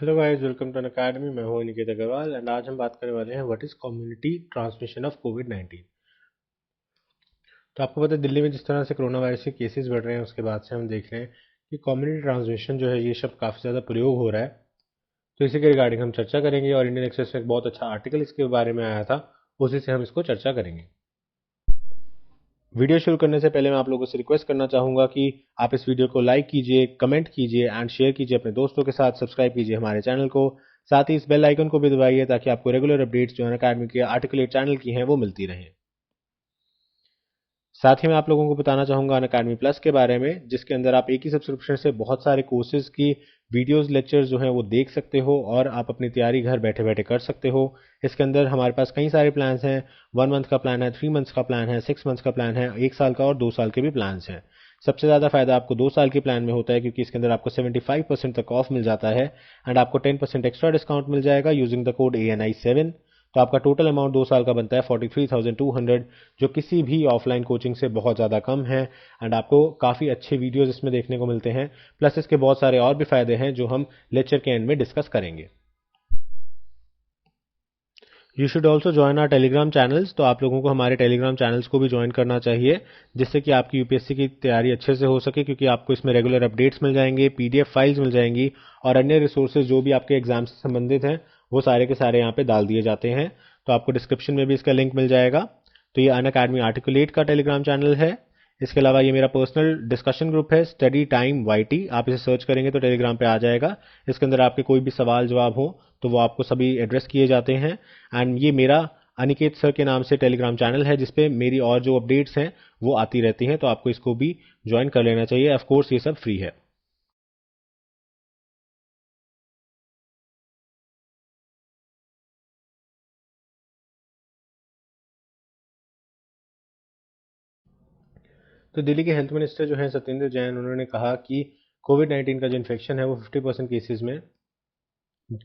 Hello guys, welcome to Unacademy. मैं हूं Niket Agarwal and आज हम बात करने वाले हैं what is community transmission of कोविड-19। तो आपको पता है दिल्ली में जिस तरह से कोरोना वायरस के केसेस बढ़ रहे हैं उसके बाद से हम देख रहे हैं कि कम्युनिटी ट्रांसमिशन जो है ये शब्द काफ़ी ज़्यादा प्रयोग हो रहा है। तो इसी के रिगार्डिंग हम चर्चा करेंगे और इंडियन एक्सप्रेस में एक बहुत अच्छा आर्टिकल इसके बारे में आया था, उसी से हम इसको चर्चा करेंगे। वीडियो शुरू करने से पहले मैं आप लोगों से रिक्वेस्ट करना चाहूँगा कि आप इस वीडियो को लाइक कीजिए, कमेंट कीजिए एंड शेयर कीजिए अपने दोस्तों के साथ। सब्सक्राइब कीजिए हमारे चैनल को, साथ ही इस बेल आइकन को भी दबाइए ताकि आपको रेगुलर अपडेट्स जो अनअकैडमी के आर्टिकुलेट चैनल की हैं वो मिलती रहें। साथ ही मैं आप लोगों को बताना चाहूँगा अनअकैडमी प्लस के बारे में, जिसके अंदर आप एक ही सब्सक्रिप्शन से बहुत सारे कोर्सेज की वीडियोस लेक्चर्स जो हैं वो देख सकते हो और आप अपनी तैयारी घर बैठे बैठे कर सकते हो। इसके अंदर हमारे पास कई सारे प्लान्स हैं। 1 मंथ का प्लान है, 3 मंथ्स का प्लान है, 6 मंथ्स का प्लान है, 1 साल का और 2 साल के भी प्लान्स हैं। सबसे ज़्यादा फायदा आपको 2 साल के प्लान में होता है क्योंकि इसके अंदर आपको 75% तक ऑफ मिल जाता है एंड आपको 10% एक्स्ट्रा डिस्काउंट मिल जाएगा यूजिंग द कोड ANI7। तो आपका टोटल अमाउंट 2 साल का बनता है 43,200, जो किसी भी ऑफलाइन कोचिंग से बहुत ज़्यादा कम है एंड आपको काफ़ी अच्छे वीडियोस इसमें देखने को मिलते हैं। प्लस इसके बहुत सारे और भी फायदे हैं जो हम लेक्चर के एंड में डिस्कस करेंगे। You should also join our Telegram channels. तो आप लोगों को हमारे टेलीग्राम चैनल्स को भी ज्वाइन करना चाहिए, जिससे कि आपकी यूपीएससी की तैयारी अच्छे से हो सके, क्योंकि आपको इसमें रेगुलर अपडेट्स मिल जाएंगे, पीडीएफ फाइल्स मिल जाएंगी और अन्य रिसोर्सेज जो भी आपके एग्जाम से संबंधित हैं वो सारे के सारे यहाँ पे डाल दिए जाते हैं। तो आपको डिस्क्रिप्शन में भी इसका लिंक मिल जाएगा। तो ये अनअकैडमी आर्टिकुलेट का टेलीग्राम चैनल है। इसके अलावा ये मेरा पर्सनल डिस्कशन ग्रुप है, स्टडी टाइम वाईटी। आप इसे सर्च करेंगे तो टेलीग्राम पे आ जाएगा। इसके अंदर आपके कोई भी सवाल जवाब हो तो वो आपको सभी एड्रेस किए जाते हैं। एंड ये मेरा अनिकेत सर के नाम से टेलीग्राम चैनल है जिसपे मेरी और जो अपडेट्स हैं वो आती रहती हैं, तो आपको इसको भी ज्वाइन कर लेना चाहिए। ऑफ कोर्स ये सब फ्री है। तो दिल्ली के हेल्थ मिनिस्टर जो हैं सत्येंद्र जैन, उन्होंने कहा कि कोविड-19 का जो इन्फेक्शन है वो 50% केसेस में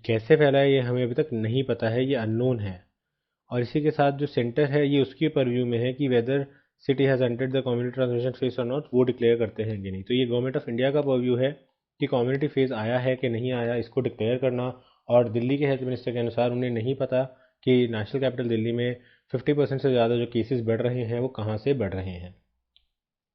कैसे फैला है ये हमें अभी तक नहीं पता है, ये अननोन है। और इसी के साथ जो सेंटर है ये उसके परव्यू में है कि whether city has entered the community transmission phase और नॉट, वो डिक्लेयर करते हैं कि नहीं। तो ये गवर्नमेंट ऑफ इंडिया का परव्यू है कि कम्युनिटी फेज आया है कि नहीं आया, इसको डिक्लेयर करना। और दिल्ली के हेल्थ मिनिस्टर के अनुसार उन्हें नहीं पता कि नेशनल कैपिटल दिल्ली में 50% से ज़्यादा जो केसेस बढ़ रहे हैं वो कहाँ से बढ़ रहे हैं।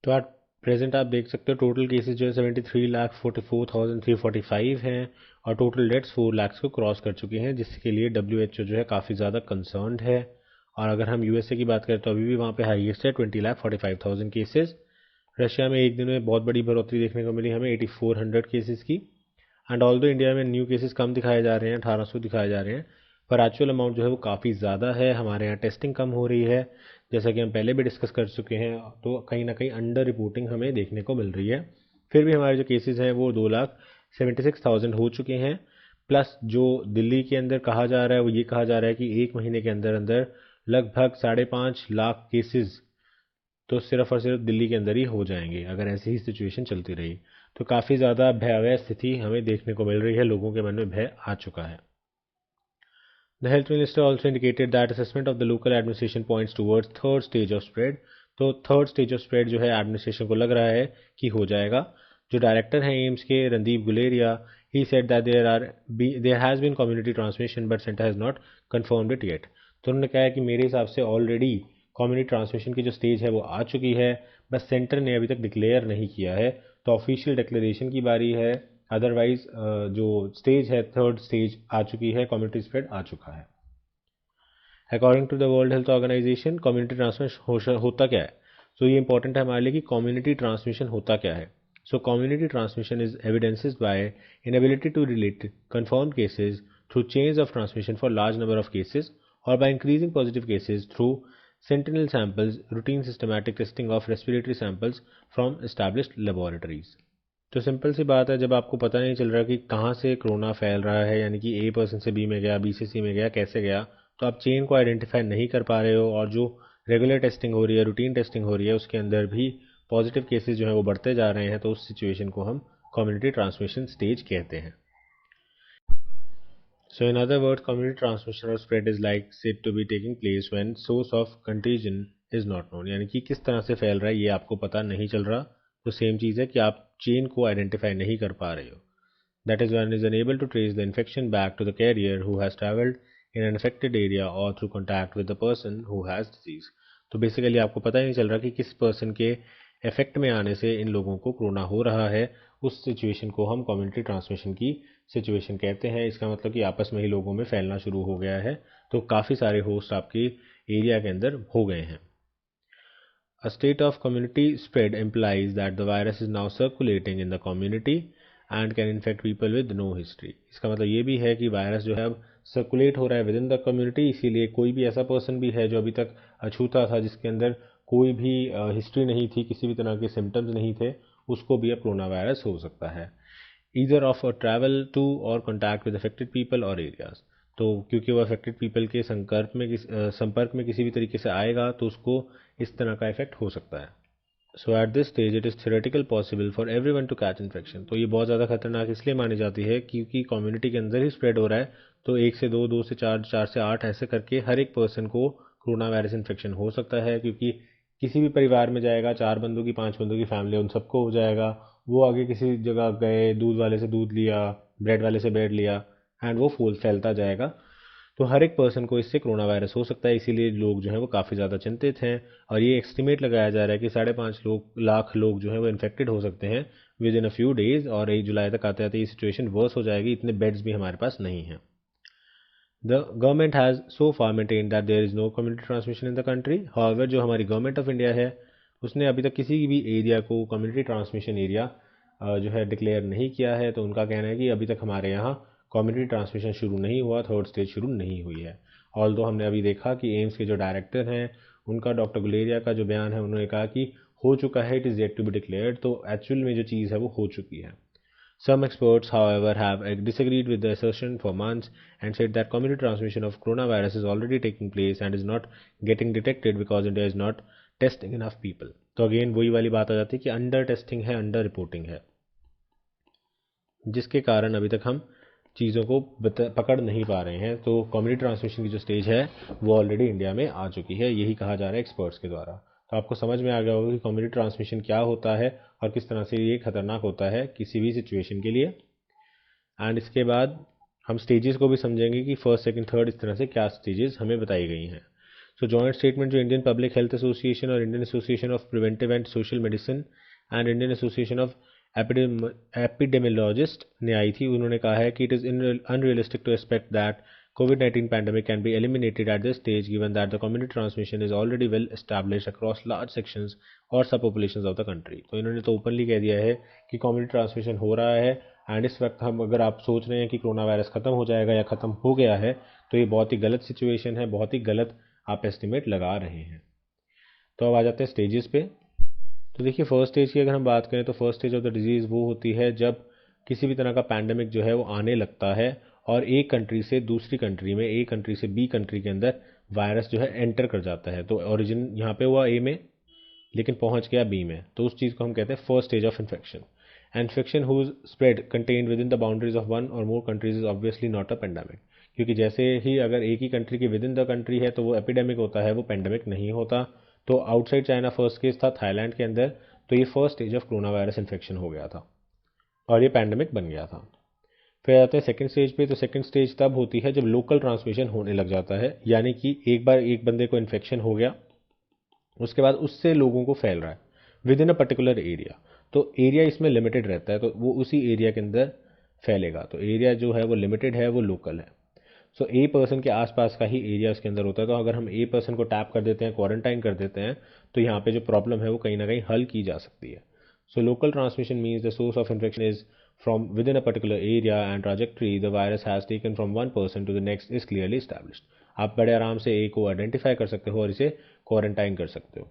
तो आज प्रेजेंट आप देख सकते हो टोटल केसेस जो है 73,44,345 हैं और टोटल डेथ्स 4 लाख को क्रॉस कर चुके हैं, जिसके लिए WHO जो है काफ़ी ज़्यादा कंसर्न्ड है। और अगर हम यूएसए की बात करें तो अभी भी वहाँ पे हाईएस्ट है 20,45,000 केसेस। रशिया में एक दिन में बहुत बड़ी बढ़ोतरी देखने को मिली हमें 8400 केसेस की। एंड ऑल्दो इंडिया में न्यू केसेस कम दिखाए जा रहे हैं, 1800 दिखाए जा रहे हैं, पर एक्चुअल अमाउंट जो है वो काफ़ी ज़्यादा है। हमारे यहाँ टेस्टिंग कम हो रही है, जैसा कि हम पहले भी डिस्कस कर चुके हैं। तो कहीं ना कहीं अंडर रिपोर्टिंग हमें देखने को मिल रही है। फिर भी हमारे जो केसेस हैं वो 2,76,000 हो चुके हैं। प्लस जो दिल्ली के अंदर कहा जा रहा है वो ये कहा जा रहा है कि एक महीने के अंदर अंदर लगभग 5.5 लाख केसेस तो सिर्फ और सिर्फ दिल्ली के अंदर ही हो जाएंगे अगर ऐसी ही सिचुएशन चलती रही। तो काफ़ी ज़्यादा भयावह स्थिति हमें देखने को मिल रही है, लोगों के मन में भय आ चुका है। The health minister also indicated that assessment of the local administration points towards third stage of spread। तो थर्ड स्टेज ऑफ स्प्रेड जो है एडमिनिस्ट्रेशन को लग रहा है कि हो जाएगा। जो डायरेक्टर हैं एम्स के Randeep Guleria, he said that there has been community transmission but centre has not confirmed it yet. तो उन्होंने कहा है कि मेरे हिसाब से ऑलरेडी कम्युनिटी ट्रांसमिशन की जो स्टेज है वो आ चुकी है, बस सेंटर ने अभी तक डिक्लेयर नहीं किया है। तो ऑफिशियल डिक्लेरेशन की बारी है। अदरवाइज जो स्टेज है थर्ड स्टेज आ चुकी है, कम्युनिटी स्प्रेड आ चुका है। According to the World Health Organization community transmission होता क्या है। सो ये इंपॉर्टेंट है हमारे लिए कि कम्युनिटी ट्रांसमिशन होता क्या है। So community transmission is evidences by inability to relate confirmed cases through chains of transmission for large number of cases or by increasing positive cases through sentinel samples, routine systematic testing of respiratory samples from established laboratories। तो simple सी बात है, जब आपको पता नहीं चल रहा कि कहाँ से कोरोना फैल रहा है, यानी कि ए पर्सन से बी में गया, बी से सी में गया, कैसे गया, तो आप चेन को आइडेंटिफाई नहीं कर पा रहे हो और जो रेगुलर टेस्टिंग हो रही है, रूटीन टेस्टिंग हो रही है, उसके अंदर भी पॉजिटिव केसेस जो हैं वो बढ़ते जा रहे हैं, तो उस सिचुएशन को हम कम्युनिटी ट्रांसमिशन स्टेज कहते हैं। So in other words, community transmission or spread is like said to be taking place when source of contagion is not known। यानी कि किस तरह से फैल रहा है ये आपको पता नहीं चल रहा। तो सेम चीज़ है कि आप चेन को आइडेंटिफाई नहीं कर पा रहे हो। that is one is unable to trace the infection back to the carrier who has traveled in an affected area or through contact with the person who has disease। तो basically आपको पता ही नहीं चल रहा कि किस पर्सन के effect में आने से इन लोगों को कोरोना हो रहा है। उस सिचुएशन को हम कम्युनिटी ट्रांसमिशन की सिचुएशन कहते हैं। इसका मतलब कि आपस में ही लोगों में फैलना शुरू हो गया है, तो काफ़ी सारे होस्ट आपके एरिया के अंदर हो गए हैं। A state of community spread implies that the virus is now circulating in the community and can infect people with no history। इसका मतलब ये भी है कि वायरस जो है अब सर्कुलेट हो रहा है विद इन द कम्युनिटी, इसीलिए कोई भी ऐसा पर्सन भी है जो अभी तक अछूता था, जिसके अंदर कोई भी हिस्ट्री नहीं थी, किसी भी तरह के सिम्टम्स नहीं थे, उसको भी अब कोरोना वायरस हो सकता है। ईदर ऑफ ट्रैवल टू और कॉन्टैक्ट विद अफेक्टेड पीपल और एरियाज। तो क्योंकि वो अफेक्टेड पीपल के संपर्क में किसी भी तरीके से आएगा तो उसको इस तरह का इफेक्ट हो सकता है। So at this stage it is theoretical possible for everyone to catch infection. तो ये बहुत ज़्यादा खतरनाक इसलिए मानी जाती है क्योंकि कम्युनिटी के अंदर ही स्प्रेड हो रहा है, तो 1 से 2, 2 से 4, 4 से 8 ऐसे करके हर एक पर्सन को कोरोना वायरस इन्फेक्शन हो सकता है। क्योंकि किसी भी परिवार में जाएगा, 4 बंदों की 5 बंदों की फैमिली, उन सबको हो जाएगा। वो आगे किसी जगह गए, दूध वाले से दूध लिया, ब्रेड वाले से ब्रेड लिया, एंड वो फैलता जाएगा। तो हर एक पर्सन को इससे कोरोना वायरस हो सकता है, इसीलिए लोग जो हैं वो काफ़ी ज़्यादा चिंतित हैं। और ये एस्टिमेट लगाया जा रहा है कि 5.5 लाख लोग जो हैं वो इन्फेक्टेड हो सकते हैं with in a few days, और 1 जुलाई तक आते आते ये सिचुएशन वर्स हो जाएगी। इतने बेड्स भी हमारे पास नहीं हैं। The government has so far maintain that there is no community transmission in the country. However जो हमारी गवर्नमेंट ऑफ इंडिया है उसने अभी तक किसी भी एरिया को कम्युनिटी ट्रांसमिशन एरिया जो है डिक्लेयर नहीं किया है। तो उनका कहना है कि अभी तक हमारे यहाँ कम्युनिटी ट्रांसमिशन शुरू नहीं हुआ, थर्ड स्टेज शुरू नहीं हुई है। ऑल दो हमने अभी देखा कि एम्स के जो डायरेक्टर हैं उनका, डॉक्टर गुलेरिया का जो बयान है, उन्होंने कहा कि हो चुका है, it is yet to be declared. तो एक्चुअल में जो चीज़ है वो हो चुकी है। Some experts, however, have disagreed with the assertion for months and said that community transmission of coronavirus is already taking place and is not getting detected because India is not testing enough people। तो again वही वाली बात आ जाती है कि under testing है, under reporting है, जिसके कारण अभी तक हम चीज़ों को पकड़ नहीं पा रहे हैं। तो कम्युनिटी ट्रांसमिशन की जो स्टेज है वो ऑलरेडी इंडिया में आ चुकी है, यही कहा जा रहा है एक्सपर्ट्स के द्वारा। तो आपको समझ में आ गया होगा कि कम्युनिटी ट्रांसमिशन क्या होता है और किस तरह से ये खतरनाक होता है किसी भी सिचुएशन के लिए। एंड इसके बाद हम स्टेजेस को भी समझेंगे कि फर्स्ट, सेकंड, थर्ड इस तरह से क्या स्टेजेस हमें बताई गई हैं। सो जॉइंट स्टेटमेंट जो इंडियन पब्लिक हेल्थ एसोसिएशन और Indian association of preventive and social medicine and Indian association of epidemiologist ने आई थी, उन्होंने कहा है कि it is unrealistic to expect that COVID-19 pandemic can be eliminated at this stage given that the community transmission is already well established across large sections और subpopulations of the country। तो इन्होंने तो ओपनली कह दिया है कि community transmission हो रहा है, एंड इस वक्त हम, अगर आप सोच रहे हैं कि कोरोना वायरस ख़त्म हो जाएगा या ख़त्म हो गया है, तो ये बहुत ही गलत सिचुएशन है, बहुत ही गलत आप एस्टिमेट लगा रहे हैं। तो अब आ जाते हैं स्टेजेस पे। तो देखिए, फर्स्ट स्टेज की अगर हम बात करें तो first stage of the disease वो होती है जब किसी भी तरह का पैंडमिक जो है वो आने लगता है और एक कंट्री से दूसरी कंट्री में, एक कंट्री से बी कंट्री के अंदर वायरस जो है एंटर कर जाता है। तो ओरिजिन यहाँ पे हुआ ए में, लेकिन पहुँच गया बी में, तो उस चीज़ को हम कहते हैं first stage of infection. Infection whose spread contained within the boundaries of one or more countries is obviously not a pandemic. क्योंकि जैसे ही अगर एक ही कंट्री के विद इन द कंट्री है तो वो एपिडेमिक होता है, वो पेंडेमिक नहीं होता। तो आउटसाइड चाइना फर्स्ट केस था, थाईलैंड के अंदर, तो ये first stage of corona virus infection हो गया था और ये पैंडमिक बन गया था। फिर आते हैं सेकंड स्टेज पे। तो सेकंड स्टेज तब होती है जब लोकल ट्रांसमिशन होने लग जाता है, यानी कि एक बार एक बंदे को इन्फेक्शन हो गया, उसके बाद उससे लोगों को फैल रहा है with in a particular area. तो एरिया इसमें लिमिटेड रहता है, तो वो उसी एरिया के अंदर फैलेगा। तो एरिया जो है वो लिमिटेड है, वो लोकल है। सो ए पर्सन के आसपास का ही एरिया उसके अंदर होता है। तो अगर हम ए पर्सन को टैप कर देते हैं, क्वारंटाइन कर देते हैं, तो यहाँ पे जो प्रॉब्लम है वो कहीं ना कहीं हल की जा सकती है। So local transmission means the source of infection is from within a particular area and trajectory the virus has taken from one person to the next is clearly established। आप बड़े आराम से ए को आइडेंटिफाई कर सकते हो और इसे क्वारंटाइन कर सकते हो।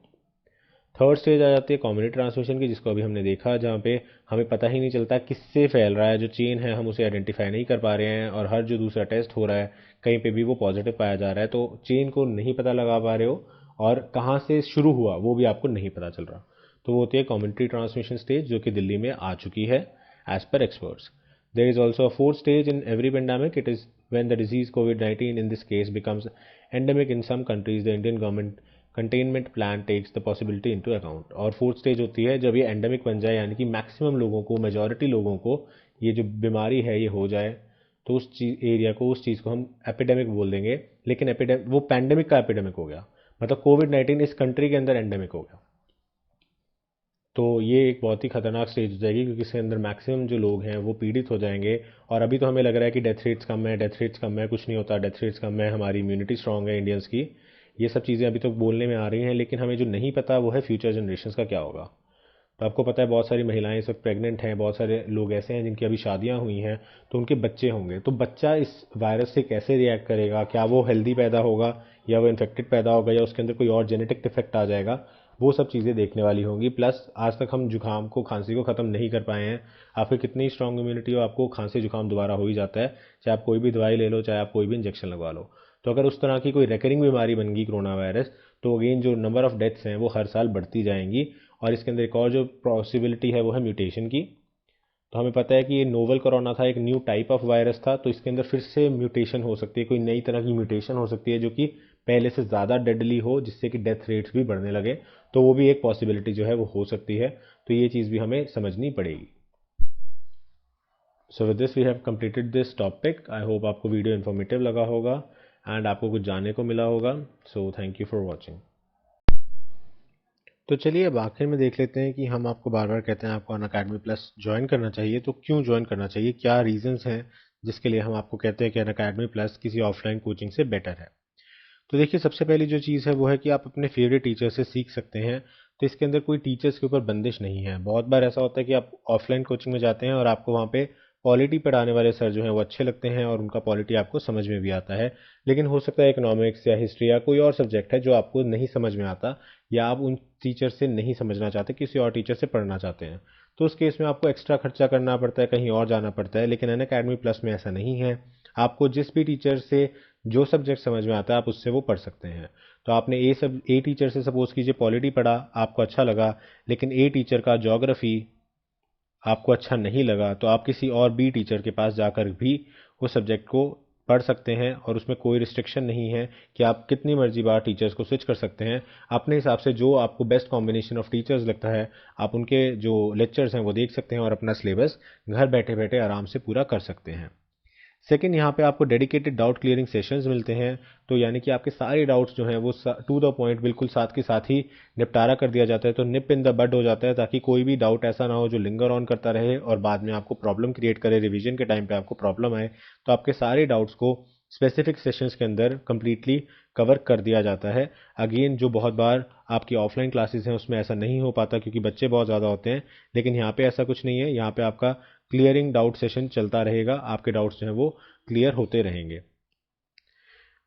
थर्ड स्टेज आ जाती है कम्युनिटी ट्रांसमिशन की, जिसको अभी हमने देखा, जहाँ पे हमें पता ही नहीं चलता किससे फैल रहा है, जो चेन है हम उसे आइडेंटिफाई नहीं कर पा रहे हैं, और हर जो दूसरा टेस्ट हो रहा है कहीं पे भी वो पॉजिटिव पाया जा रहा है। तो चेन को नहीं पता लगा पा रहे हो और कहाँ से शुरू हुआ वो भी आपको नहीं पता चल रहा। तो वो होती है कम्युनिटी ट्रांसमिशन स्टेज, जो कि दिल्ली में आ चुकी है as per experts। There is also a fourth stage in every pandemic. It is when the disease COVID-19 in this case becomes endemic in some countries, the Indian government containment plan takes the possibility into account। और fourth stage होती है जब ये endemic बन जाए, यानी कि maximum लोगों को, मेजॉरिटी लोगों को ये जो बीमारी है ये हो जाए तो उस चीज एरिया को, उस चीज़ को हम एपिडेमिक बोल देंगे, लेकिन एपिडेमिक वो पैंडेमिक का एपिडेमिक हो गया, मतलब कोविड-19 इस कंट्री के अंदर एंडेमिक हो गया। तो ये एक बहुत ही खतरनाक स्टेज हो जाएगी, क्योंकि इसके अंदर मैक्सिमम जो लोग हैं वो पीड़ित हो जाएंगे। और अभी तो हमें लग रहा है कि डेथ रेट्स कम है, डेथ रेट्स कम है, कुछ नहीं होता, डेथ रेट्स कम है, हमारी इम्यूनिटी स्ट्रांग है इंडियंस की। ये सब चीज़ें अभी तो बोलने में आ रही हैं, लेकिन हमें जो नहीं पता वो है फ्यूचर जनरेशन्स का क्या होगा। तो आपको पता है बहुत सारी महिलाएं इस वक्त प्रेग्नेंट हैं, बहुत सारे लोग ऐसे हैं जिनकी अभी शादियां हुई हैं, तो उनके बच्चे होंगे, तो बच्चा इस वायरस से कैसे रिएक्ट करेगा, क्या वो हेल्दी पैदा होगा या वो इन्फेक्टेड पैदा होगा या उसके अंदर कोई और जेनेटिक डिफेक्ट आ जाएगा, वो सब चीज़ें देखने वाली होंगी। प्लस आज तक हम जुकाम को, खांसी को ख़त्म नहीं कर पाए हैं। आपकी कितनी स्ट्रांग इम्यूनिटी हो, आपको खांसी जुकाम दोबारा हो ही जाता है, चाहे आप कोई भी दवाई ले लो, चाहे आप कोई भी इंजेक्शन लगवा लो। तो अगर उस तरह की कोई रेकरिंग बीमारी बन गई कोरोना वायरस, तो अगेन जो नंबर ऑफ डेथ्स हैं वो हर साल बढ़ती जाएंगी। और इसके अंदर एक और जो पॉसिबिलिटी है वो है म्यूटेशन की। तो हमें पता है कि ये नोवल कोरोना था, एक न्यू टाइप ऑफ वायरस था, तो इसके अंदर फिर से म्यूटेशन हो सकती है, कोई नई तरह की म्यूटेशन हो सकती है जो कि पहले से ज़्यादा डेडली हो, जिससे कि डेथ रेट्स भी बढ़ने लगे। तो वो भी एक पॉसिबिलिटी जो है वो हो सकती है। तो ये चीज़ भी हमें समझनी पड़ेगी। So with this we have completed this topic. I hope आपको वीडियो इन्फॉर्मेटिव लगा होगा एंड आपको कुछ जानने को मिला होगा। So thank you for watching. तो चलिए अब आखिर में देख लेते हैं कि हम आपको बार बार कहते हैं आपको अनअकैडमी प्लस ज्वाइन करना चाहिए, तो क्यों ज्वाइन करना चाहिए, क्या रीजंस हैं जिसके लिए हम आपको कहते हैं कि अनअकैडमी प्लस किसी ऑफलाइन कोचिंग से बेटर है। तो देखिए सबसे पहली जो चीज़ है वो है कि आप अपने फेवरेट टीचर से सीख सकते हैं। तो इसके अंदर कोई टीचर्स के ऊपर बंदिश नहीं है। बहुत बार ऐसा होता है कि आप ऑफलाइन कोचिंग में जाते हैं और आपको वहाँ पे पॉलिटी पढ़ाने वाले सर जो हैं वो अच्छे लगते हैं और उनका पॉलिटी आपको समझ में भी आता है, लेकिन हो सकता है इकोनॉमिक्स या हिस्ट्री या कोई और सब्जेक्ट है जो आपको नहीं समझ में आता, या आप उन टीचर से नहीं समझना चाहते, किसी और टीचर से पढ़ना चाहते हैं। तो उस केस में आपको एक्स्ट्रा खर्चा करना पड़ता है, कहीं और जाना पड़ता है। लेकिन अनअकैडमी प्लस में ऐसा नहीं है। आपको जिस भी टीचर से जो सब्जेक्ट समझ में आता है आप उससे वो पढ़ सकते हैं। तो आपने ए टीचर से सपोज कीजिए पॉलिटी पढ़ा, आपको अच्छा लगा, लेकिन ए टीचर का ज्योग्राफी आपको अच्छा नहीं लगा, तो आप किसी और बी टीचर के पास जाकर भी उस सब्जेक्ट को पढ़ सकते हैं। और उसमें कोई रिस्ट्रिक्शन नहीं है कि आप कितनी मर्जी बार टीचर्स को स्विच कर सकते हैं। अपने हिसाब से जो आपको बेस्ट कॉम्बिनेशन ऑफ टीचर्स लगता है, आप उनके जो लेक्चर्स हैं वो देख सकते हैं और अपना सिलेबस घर बैठे बैठे आराम से पूरा कर सकते हैं। सेकंड, यहाँ पे आपको डेडिकेटेड डाउट क्लियरिंग सेशंस मिलते हैं। तो यानी कि आपके सारे डाउट्स जो हैं वो टू द पॉइंट बिल्कुल साथ के साथ ही निपटारा कर दिया जाता है। तो निप इन द बड हो जाता है, ताकि कोई भी डाउट ऐसा ना हो जो लिंगर ऑन करता रहे और बाद में आपको प्रॉब्लम क्रिएट करे, रिवीजन के टाइम पे आपको प्रॉब्लम आए। तो आपके सारे डाउट्स को स्पेसिफिक सेशंस के अंदर कंप्लीटली कवर कर दिया जाता है। अगेन जो बहुत बार आपकी ऑफलाइन क्लासेस हैं उसमें ऐसा नहीं हो पाता क्योंकि बच्चे बहुत ज़्यादा होते हैं, लेकिन यहाँ पे ऐसा कुछ नहीं है। यहाँ पे आपका क्लियरिंग डाउट सेशन चलता रहेगा, आपके डाउट्स जो हैं वो क्लियर होते रहेंगे।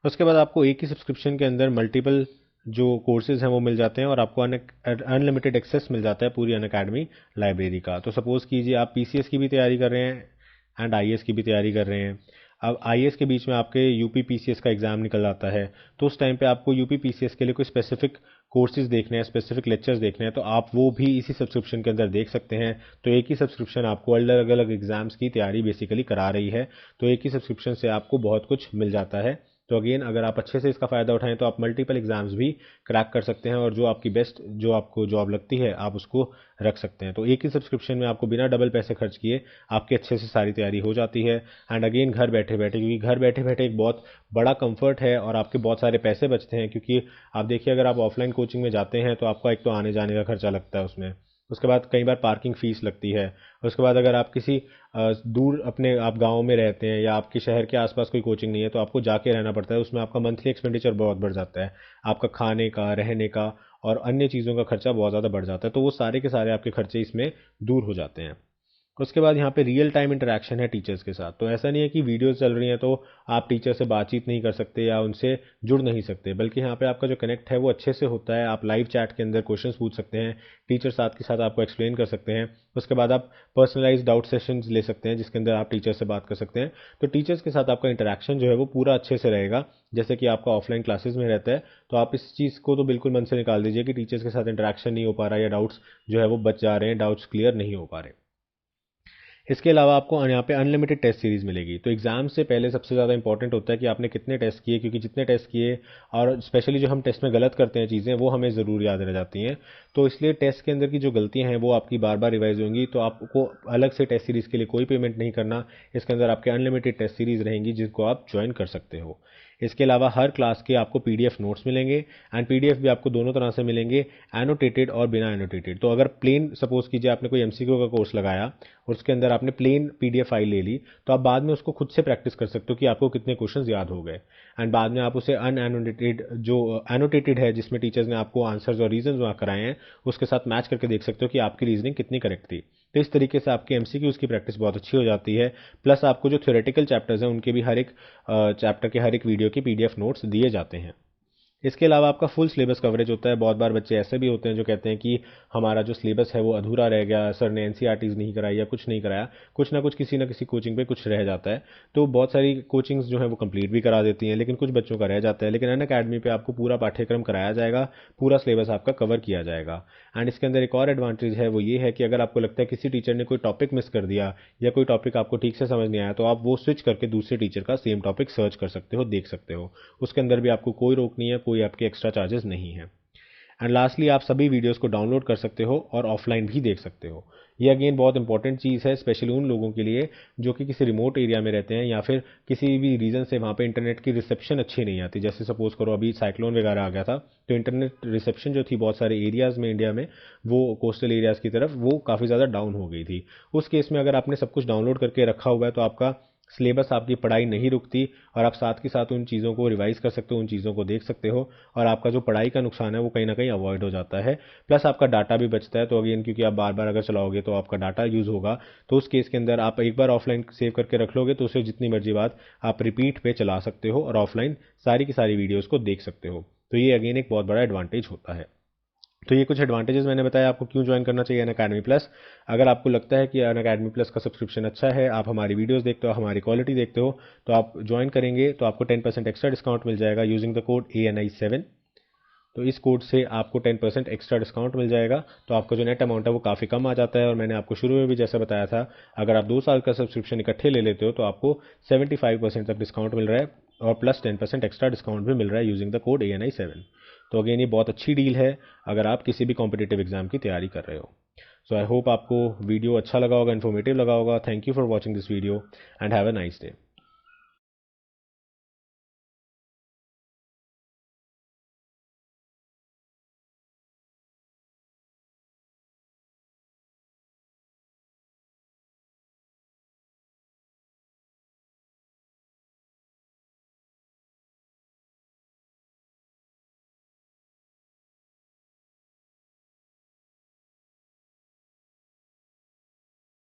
उसके बाद आपको एक ही सब्सक्रिप्शन के अंदर मल्टीपल जो कोर्सेज हैं वो मिल जाते हैं और आपको अनलिमिटेड एक्सेस मिल जाता है पूरी अनअकैडमी लाइब्रेरी का। तो सपोज़ कीजिए आप पीसीएस की भी तैयारी कर रहे हैं एंड आईएएस की भी तैयारी कर रहे हैं। अब आईएएस के बीच में आपके यूपी पीसीएस का एग्ज़ाम निकल आता है, तो उस टाइम पे आपको यूपी पीसीएस के लिए कोई स्पेसिफिक कोर्सेज देखने हैं, स्पेसिफिक लेक्चर्स देखने हैं, तो आप वो भी इसी सब्सक्रिप्शन के अंदर देख सकते हैं। तो एक ही सब्सक्रिप्शन आपको अलग अलग एग्जाम्स की तैयारी बेसिकली करा रही है। तो एक ही सब्सक्रिप्शन से आपको बहुत कुछ मिल जाता है। तो अगेन अगर आप अच्छे से इसका फ़ायदा उठाएं तो आप मल्टीपल एग्जाम्स भी क्रैक कर सकते हैं और जो आपकी बेस्ट, जो आपको जॉब लगती है, आप उसको रख सकते हैं। तो एक ही सब्सक्रिप्शन में आपको बिना डबल पैसे खर्च किए आपकी अच्छे से सारी तैयारी हो जाती है। एंड अगेन घर बैठे बैठे, क्योंकि घर बैठे बैठे एक बहुत बड़ा कंफर्ट है और आपके बहुत सारे पैसे बचते हैं। क्योंकि आप देखिए अगर आप ऑफलाइन कोचिंग में जाते हैं तो आपका एक तो आने जाने का खर्चा लगता है उसमें, उसके बाद कई बार पार्किंग फ़ीस लगती है, उसके बाद अगर आप किसी दूर अपने आप गांव में रहते हैं या आपके शहर के आसपास कोई कोचिंग नहीं है तो आपको जाके रहना पड़ता है, उसमें आपका मंथली एक्सपेंडिचर बहुत बढ़ जाता है, आपका खाने का, रहने का और अन्य चीज़ों का खर्चा बहुत ज़्यादा बढ़ जाता है। तो वो सारे के सारे आपके खर्चे इसमें दूर हो जाते हैं। उसके बाद यहाँ पे रियल टाइम इंटरेक्शन है टीचर्स के साथ। तो ऐसा नहीं है कि वीडियोस चल रही हैं तो आप टीचर से बातचीत नहीं कर सकते या उनसे जुड़ नहीं सकते, बल्कि यहाँ पे आपका जो कनेक्ट है वो अच्छे से होता है। आप लाइव चैट के अंदर क्वेश्चंस पूछ सकते हैं, टीचर साथ के साथ आपको एक्सप्लेन कर सकते हैं। उसके बाद आप पर्सनलाइज डाउट सेशंस ले सकते हैं जिसके अंदर आप टीचर से बात कर सकते हैं। तो टीचर्स के साथ आपका इंटरेक्शन जो है वो पूरा अच्छे से रहेगा, जैसे कि आपका ऑफलाइन क्लासेस में रहता है। तो आप इस चीज़ को तो बिल्कुल मन से निकाल दीजिए कि टीचर्स के साथ इंटरेक्शन नहीं हो पा रहा है या डाउट्स जो है वो बच जा रहे हैं, डाउट्स क्लियर नहीं हो पा रहे। इसके अलावा आपको यहाँ पे अनलिमिटेड टेस्ट सीरीज मिलेगी। तो एग्जाम से पहले सबसे ज़्यादा इंपॉर्टेंट होता है कि आपने कितने टेस्ट किए, क्योंकि जितने टेस्ट किए और स्पेशली जो हम टेस्ट में गलत करते हैं चीज़ें, वो हमें ज़रूर याद रह जाती हैं। तो इसलिए टेस्ट के अंदर की जो गलतियां हैं वो आपकी बार बार रिवाइज होंगी। तो आपको अलग से टेस्ट सीरीज के लिए कोई पेमेंट नहीं करना। इसके अंदर आपके अनलिमिटेड टेस्ट सीरीज रहेंगी जिनको आप ज्वाइन कर सकते हो। इसके अलावा हर क्लास के आपको पीडीएफ नोट्स मिलेंगे, एंड पीडीएफ भी आपको दोनों तरह से मिलेंगे, एनोटेटेड और बिना एनोटेटेड। तो अगर प्लेन सपोज कीजिए आपने कोई एमसीक्यू का कोर्स लगाया और उसके अंदर आपने प्लेन पीडीएफ फाइल ले ली, तो आप बाद में उसको खुद से प्रैक्टिस कर सकते हो कि आपको कितने क्वेश्चंस याद हो गए, एंड बाद में आप उसे अनएनोटेटेड जो एनोटेटेड है जिसमें टीचर्स ने आपको आंसर्स और रीजंस वहाँ कराए हैं उसके साथ मैच करके देख सकते हो कि आपकी रीजनिंग कितनी करेक्ट थी। तो इस तरीके से आपकी एमसीक्यूज की प्रैक्टिस बहुत अच्छी हो जाती है। प्लस आपको जो थ्योरेटिकल चैप्टर्स हैं उनके भी हर एक चैप्टर के हर एक वीडियो के पीडीएफ नोट्स दिए जाते हैं। इसके अलावा आपका फुल सिलेबस कवरेज होता है। बहुत बार बच्चे ऐसे भी होते हैं जो कहते हैं कि हमारा जो सिलेबस है वो अधूरा रह गया, सर ने एनसीईआरटीज नहीं कराई या कुछ नहीं कराया, कुछ ना कुछ किसी ना किसी कोचिंग पे कुछ रह जाता है। तो बहुत सारी कोचिंग्स जो है वो कंप्लीट भी करा देती हैं, लेकिन कुछ बच्चों का रह जाता है। लेकिन अनअकैडमी पे आपको पूरा पाठ्यक्रम कराया जाएगा, पूरा सिलेबस आपका कवर किया जाएगा। एंड इसके अंदर एक और एडवांटेज है, वो ये है कि अगर आपको लगता है किसी टीचर ने कोई टॉपिक मिस कर दिया या कोई टॉपिक आपको ठीक से समझ नहीं आया, तो आप वो स्विच करके दूसरे टीचर का सेम टॉपिक सर्च कर सकते हो, देख सकते हो। उसके अंदर भी आपको कोई रोक नहीं है, कोई आपके एक्स्ट्रा चार्जेस नहीं है। एंड लास्टली आप सभी वीडियोस को डाउनलोड कर सकते हो और ऑफलाइन भी देख सकते हो। ये अगेन बहुत इंपॉर्टेंट चीज़ है, स्पेशली उन लोगों के लिए जो कि किसी रिमोट एरिया में रहते हैं या फिर किसी भी रीज़न से वहाँ पे इंटरनेट की रिसेप्शन अच्छी नहीं आती। जैसे सपोज करो अभी साइक्लोन वगैरह आ गया था, तो इंटरनेट रिसेप्शन जो थी बहुत सारे एरियाज़ में इंडिया में, वो कोस्टल एरियाज़ की तरफ वो काफ़ी ज़्यादा डाउन हो गई थी। उस केस में अगर आपने सब कुछ डाउनलोड करके रखा हुआ है तो आपका सिलेबस, आपकी पढ़ाई नहीं रुकती और आप साथ के साथ उन चीज़ों को रिवाइज कर सकते हो, उन चीज़ों को देख सकते हो, और आपका जो पढ़ाई का नुकसान है वो कहीं ना कहीं अवॉइड हो जाता है। प्लस आपका डाटा भी बचता है। तो अगेन क्योंकि आप बार बार अगर चलाओगे तो आपका डाटा यूज़ होगा, तो उस केस के अंदर आप एक बार ऑफलाइन सेव करके रख लोगे तो उसे जितनी मर्जी बात आप रिपीट पे चला सकते हो और ऑफलाइन सारी की सारी वीडियोज़ को देख सकते हो। तो ये अगेन एक बहुत बड़ा एडवांटेज होता है। तो ये कुछ एडवांटेजेस मैंने बताया आपको क्यों ज्वाइन करना चाहिए अनअकैडमी प्लस। अगर आपको लगता है कि अनअकैडमी प्लस का सब्सक्रिप्शन अच्छा है, आप हमारी वीडियोस देखते हो, हमारी क्वालिटी देखते हो, तो आप ज्वाइन करेंगे तो आपको 10% एक्स्ट्रा डिस्काउंट मिल जाएगा यूजिंग द कोड ANI7। तो इस कोड से आपको 10% एक्स्ट्रा डिस्काउंट मिल जाएगा। तो आपका जो नेट अमाउंट है वो काफ़ी कम आ जाता है। और मैंने आपको शुरू में भी जैसा बताया था, अगर आप 2 साल का सब्सक्रिप्शन इकट्ठे ले लेते हो तो आपको 75% तक डिस्काउंट मिल रहा है और प्लस 10% एक्स्ट्रा डिस्काउंट भी मिल रहा है यूजिंग द कोड ANI7। तो अगेन ये बहुत अच्छी डील है अगर आप किसी भी कॉम्पिटिटिव एग्जाम की तैयारी कर रहे हो। सो आई होप आपको वीडियो अच्छा लगा होगा, इन्फॉर्मेटिव लगा होगा। Thank you for watching this video and have a nice day.